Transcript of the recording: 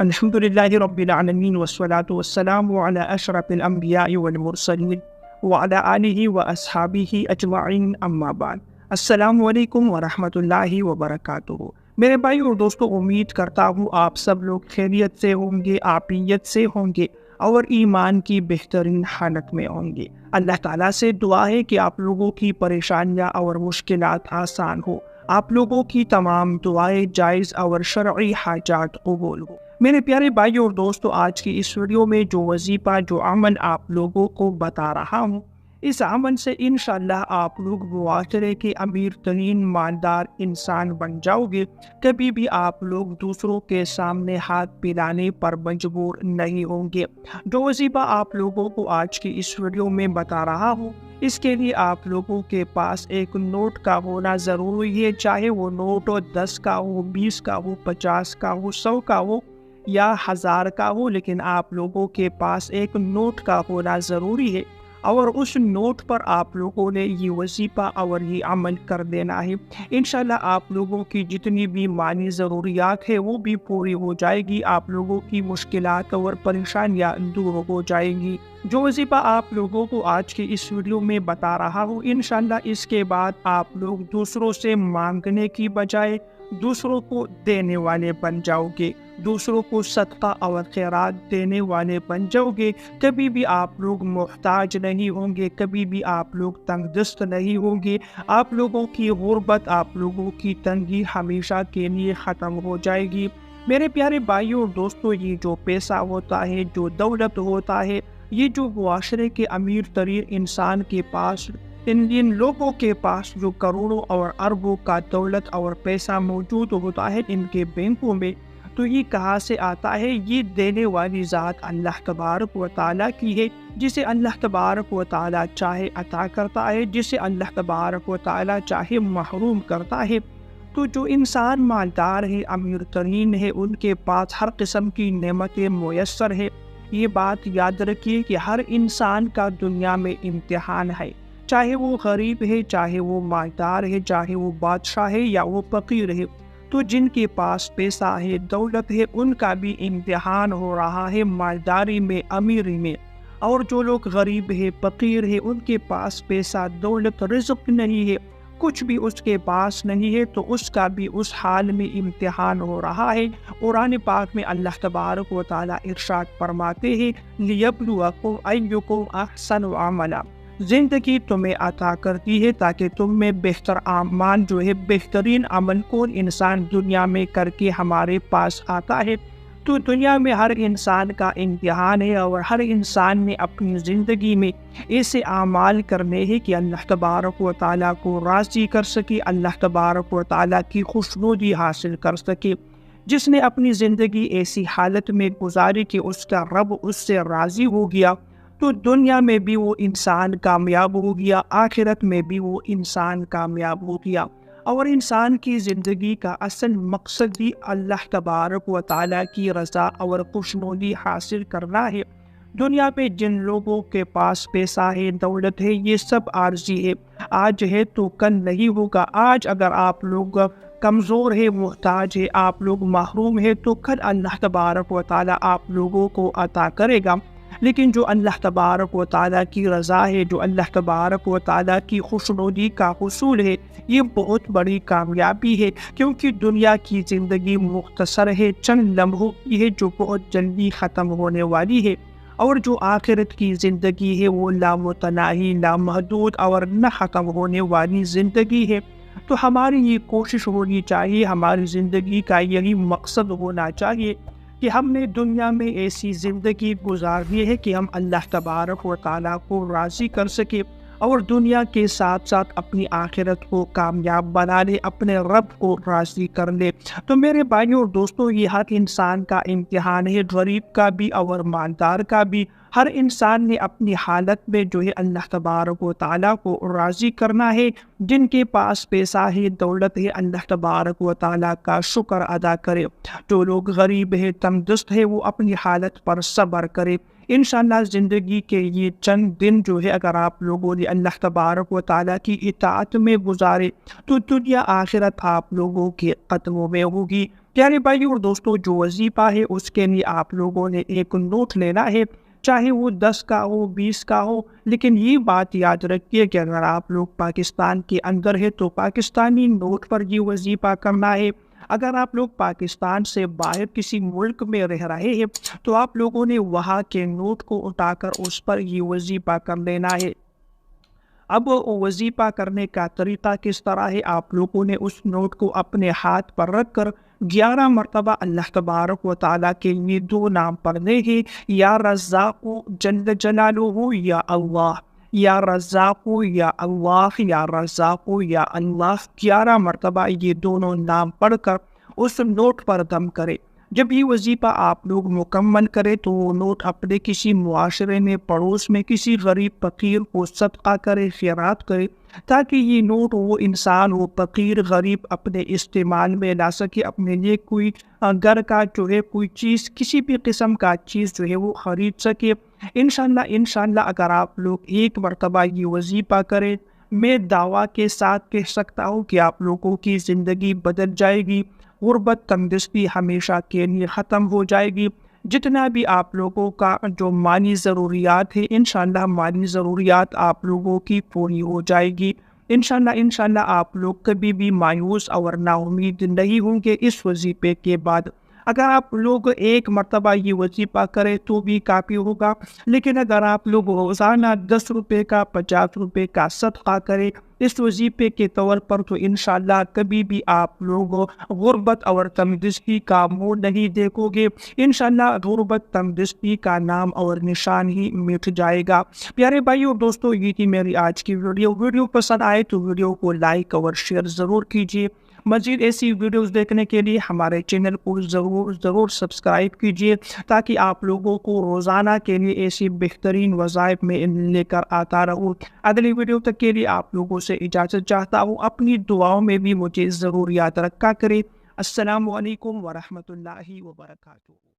الحمد لله رب العالمين والصلاة والسلام على أشرف الأنبياء والمرسلين وعلى آله وأصحابه أجمعين أما بعد السلام علیکم ورحمۃ اللہ وبرکاتہ۔ میرے بھائی اور دوستو، امید کرتا ہوں آپ سب لوگ خیریت سے ہوں گے، عافیت سے ہوں گے اور ایمان کی بہترین حالت میں ہوں گے۔ اللہ تعالیٰ سے دعا ہے کہ آپ لوگوں کی پریشانیاں اور مشکلات آسان ہو، آپ لوگوں کی تمام دعائیں جائز اور شرعی حاجات قبول ہو۔ میرے پیارے بھائی اور دوستو، آج کی اس ویڈیو میں جو وظیفہ، جو عمل آپ لوگوں کو بتا رہا ہوں، اس عمل سے انشاءاللہ آپ لوگ معاشرے کے امیر ترین مالدار انسان بن جاؤ گے۔ کبھی بھی آپ لوگ دوسروں کے سامنے ہاتھ پھیلانے پر مجبور نہیں ہوں گے۔ جو وظیفہ آپ لوگوں کو آج کی اس ویڈیو میں بتا رہا ہوں، اس کے لیے آپ لوگوں کے پاس ایک نوٹ کا ہونا ضروری ہے، چاہے وہ نوٹ 10 کا ہو، 20 کا ہو، 50 کا ہو، 100 کا ہو یا 1000 کا ہو، لیکن آپ لوگوں کے پاس ایک نوٹ کا ہونا ضروری ہے، اور اس نوٹ پر آپ لوگوں نے یہ وظیفہ اور یہ عمل کر دینا ہے۔ انشاءاللہ آپ لوگوں کی جتنی بھی مالی ضروریات ہے وہ بھی پوری ہو جائے گی، آپ لوگوں کی مشکلات اور پریشانیاں دور ہو جائیں گی۔ جو وظیفہ آپ لوگوں کو آج کی اس ویڈیو میں بتا رہا ہوں، انشاءاللہ اس کے بعد آپ لوگ دوسروں سے مانگنے کی بجائے دوسروں کو دینے والے بن جاؤ گے، دوسروں کو صدقہ اور خیرات دینے والے بن جاؤ گے۔ کبھی بھی آپ لوگ محتاج نہیں ہوں گے، کبھی بھی آپ لوگ تنگ دست نہیں ہوں گے۔ آپ لوگوں کی غربت، آپ لوگوں کی تنگی ہمیشہ کے لیے ختم ہو جائے گی۔ میرے پیارے بھائیوں اور دوستوں، یہ جو پیسہ ہوتا ہے، جو دولت ہوتا ہے، یہ جو معاشرے کے امیر ترین انسان کے پاس، ان لوگوں کے پاس جو کروڑوں اور اربوں کا دولت اور پیسہ موجود ہوتا ہے ان کے بینکوں میں، تو یہ کہاں سے آتا ہے؟ یہ دینے والی ذات اللہ تبارک و تعالیٰ کی ہے، جسے اللہ تبارک و تعالیٰ چاہے عطا کرتا ہے، جسے اللہ تبارک و تعالیٰ چاہے محروم کرتا ہے۔ تو جو انسان مالدار ہے، امیر ترین ہے، ان کے پاس ہر قسم کی نعمتیں میسر ہے۔ یہ بات یاد رکھیے کہ ہر انسان کا دنیا میں امتحان ہے، چاہے وہ غریب ہے، چاہے وہ مالدار ہے، چاہے وہ بادشاہ ہے یا وہ فقیر ہے۔ تو جن کے پاس پیسہ ہے، دولت ہے، ان کا بھی امتحان ہو رہا ہے مالداری میں، امیری میں۔ اور جو لوگ غریب ہے، فقیر ہے، ان کے پاس پیسہ، دولت، رزق نہیں ہے، کچھ بھی اس کے پاس نہیں ہے، تو اس کا بھی اس حال میں امتحان ہو رہا ہے۔ قرآن پاک میں اللہ تبارک و تعالیٰ ارشاد فرماتے ہیں، لِيَبْلُوَكُمْ أَيُّكُمْ أَحْسَنُ عَمَلًا۔ زندگی تمہیں عطا کرتی ہے تاکہ تم میں بہتر اعمال جو ہے، بہترین عمل کون انسان دنیا میں کر کے ہمارے پاس آتا ہے۔ تو دنیا میں ہر انسان کا امتحان ہے، اور ہر انسان نے اپنی زندگی میں ایسے اعمال کرنے ہیں کہ اللہ تبارک و تعالیٰ کو راضی کر سکے، اللہ تبارک و تعالیٰ کی خوشنودی حاصل کر سکے۔ جس نے اپنی زندگی ایسی حالت میں گزاری کہ اس کا رب اس سے راضی ہو گیا، تو دنیا میں بھی وہ انسان کامیاب ہو گیا، آخرت میں بھی وہ انسان کامیاب ہو گیا۔ اور انسان کی زندگی کا اصل مقصد بھی اللہ تبارک و تعالیٰ کی رضا اور خوشنودی حاصل کرنا ہے۔ دنیا میں جن لوگوں کے پاس پیسہ ہے، دولت ہے، یہ سب عارضی ہے، آج ہے تو کل نہیں ہوگا۔ آج اگر آپ لوگ کمزور ہے، محتاج ہے، آپ لوگ محروم ہے، تو کل اللہ تبارک و تعالیٰ آپ لوگوں کو عطا کرے گا۔ لیکن جو اللہ تبارک و تعالیٰ کی رضا ہے، جو اللہ تبارک و تعالیٰ کی خوشنودی کا حصول ہے، یہ بہت بڑی کامیابی ہے، کیونکہ دنیا کی زندگی مختصر ہے، چند لمحوں کی ہے جو بہت جلدی ختم ہونے والی ہے، اور جو آخرت کی زندگی ہے وہ لامتناہی، لامحدود اور نہ ختم ہونے والی زندگی ہے۔ تو ہماری یہ کوشش ہونی چاہیے، ہماری زندگی کا یہی مقصد ہونا چاہیے کہ ہم نے دنیا میں ایسی زندگی گزارنی ہے کہ ہم اللہ تبارک و تعالیٰ کو راضی کر سکے، اور دنیا کے ساتھ ساتھ اپنی آخرت کو کامیاب بنا لے، اپنے رب کو راضی کر لے۔ تو میرے بھائیوں اور دوستوں، یہ ہر انسان کا امتحان ہے، غریب کا بھی اور مالدار کا بھی، ہر انسان نے اپنی حالت میں جو ہے اللہ تبارک و تعالیٰ کو راضی کرنا ہے۔ جن کے پاس پیسہ ہے، دولت ہے، اللہ تبارک و تعالیٰ کا شکر ادا کرے۔ جو لوگ غریب ہے، تندرست ہے، وہ اپنی حالت پر صبر کرے۔ انشاءاللہ زندگی کے یہ چند دن جو ہے اگر آپ لوگوں نے اللہ تبارک و تعالیٰ کی اطاعت میں گزارے تو دنیا آخرت آپ لوگوں کے قدموں میں ہوگی۔ پیارے بھائی اور دوستوں، جو وظیفہ ہے اس کے لیے آپ لوگوں نے ایک نوٹ لینا ہے، چاہے وہ 10 کا ہو، 20 کا ہو، لیکن یہ بات یاد رکھیے کہ اگر آپ لوگ پاکستان کے اندر ہے تو پاکستانی نوٹ پر یہ وظیفہ کرنا ہے۔ اگر آپ لوگ پاکستان سے باہر کسی ملک میں رہ رہے ہیں تو آپ لوگوں نے وہاں کے نوٹ کو اٹھا کر اس پر یہ وظیفہ کر لینا ہے۔ اب وظیفہ کرنے کا طریقہ کس طرح ہے؟ آپ لوگوں نے اس نوٹ کو اپنے ہاتھ پر رکھ کر 11 مرتبہ اللہ تبارک و تعالیٰ کے لیے 2 نام پڑھنے ہیں، یا رزاق جل جلالہ یا اللہ، یا رزاق یا اللہ، یا رزاق یا اللہ، 11 مرتبہ یہ دونوں نام پڑھ کر اس نوٹ پر دم کرے۔ جب یہ وظیفہ آپ لوگ مکمل کرے تو وہ نوٹ اپنے کسی معاشرے میں، پڑوس میں کسی غریب فقیر کو صدقہ کرے، خیرات کرے، تاکہ یہ نوٹ وہ انسان، وہ فقیر غریب اپنے استعمال میں لا سکے، اپنے لیے کوئی گھر کا جو ہے کوئی چیز، کسی بھی قسم کا چیز جو ہے وہ خرید سکے۔ انشاءاللہ اگر آپ لوگ ایک مرتبہ یہ وظیفہ کریں، میں دعویٰ کے ساتھ کہہ سکتا ہوں کہ آپ لوگوں کی زندگی بدل جائے گی، غربت تندرستی ہمیشہ کے لیے ختم ہو جائے گی۔ جتنا بھی آپ لوگوں کا جو مالی ضروریات ہے، انشاءاللہ مالی ضروریات آپ لوگوں کی پوری ہو جائے گی۔ انشاءاللہ آپ لوگ کبھی بھی مایوس اور نا امید نہیں ہوں گے اس وظیفے کے بعد۔ اگر آپ لوگ ایک مرتبہ یہ وظیفہ کریں تو بھی کافی ہوگا، لیکن اگر آپ لوگ روزانہ 10 روپے کا، 50 روپے کا صدقہ کریں اس وظیفے کے طور پر، تو انشاءاللہ کبھی بھی آپ لوگ غربت اور تندرستی کا منہ نہیں دیکھو گے۔ انشاءاللہ غربت تندرستی کا نام اور نشان ہی مٹ جائے گا۔ پیارے بھائی اور دوستوں، یہ تھی میری آج کی ویڈیو پسند آئے تو ویڈیو کو لائک اور شیئر ضرور کیجیے۔ مزید ایسی ویڈیوز دیکھنے کے لیے ہمارے چینل کو ضرور سبسکرائب کیجیے، تاکہ آپ لوگوں کو روزانہ کے لیے ایسی بہترین وظائف میں لے کر آتا رہوں۔ اگلی ویڈیو تک کے لیے آپ لوگوں سے اجازت چاہتا ہوں، اپنی دعاؤں میں بھی مجھے ضرور یاد رکھا کریں۔ السلام علیکم ورحمۃ اللہ وبرکاتہ۔